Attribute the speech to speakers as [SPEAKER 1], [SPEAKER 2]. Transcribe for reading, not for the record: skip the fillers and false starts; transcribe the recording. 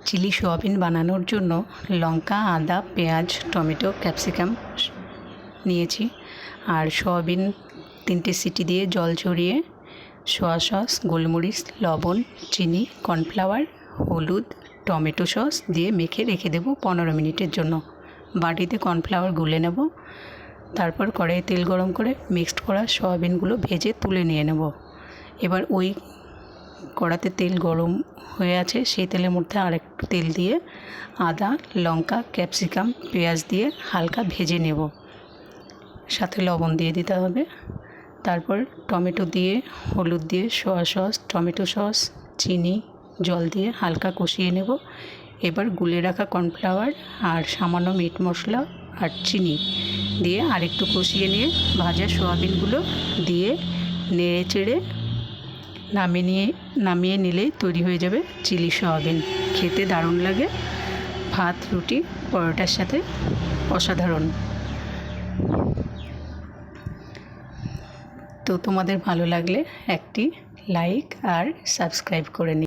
[SPEAKER 1] Chilli soybean বানানোর জন্য লঙ্কা, আদা, পেঁয়াজ, টমেটো, ক্যাপসিকাম নিয়েছি। আর সোয়াবিন 3টে সিটি দিয়ে জল ঝরিয়ে সোয়া সস, গোলমরিচ, লবণ, চিনি, কর্নফ্লাওয়ার, হলুদ, টমেটো সস দিয়ে মেখে রেখে দেবো 15 মিনিটের জন্য। বাটিতে কর্নফ্লাওয়ার গুলে নেব। তারপর কড়াইয়ে তেল গরম করে মিক্সড করা সোয়াবিনগুলো ভেজে তুলে নিয়ে নেব। এবার ওই কড়াতে তেল গরম হয়ে আছে, সেই তেলের মধ্যে আরেকটু তেল দিয়ে আদা, লঙ্কা, ক্যাপসিকাম, পেঁয়াজ দিয়ে হালকা ভেজে নেব। সাথে লবণ দিয়ে দিতে হবে। তারপর টমেটো দিয়ে, হলুদ দিয়ে, সোয়া সস, টমেটো সস, চিনি, জল দিয়ে হালকা কষিয়ে নেব। এবার গুলে রাখা কর্নফ্লাওয়ার আর সামান্য মিট মশলা আর চিনি দিয়ে আরেকটু কষিয়ে নিয়ে ভাজা সোয়াবিনগুলো দিয়ে নেড়ে চেড়ে নামিয়ে নিলেই তৈরি হয়ে যাবে চিলি সোয়াবিন। খেতে দারুণ লাগে, ভাত, রুটি, পরোটার সাথে অসাধারণ। তো তোমাদের ভালো লাগলে একটি লাইক আর সাবস্ক্রাইব করে নিও।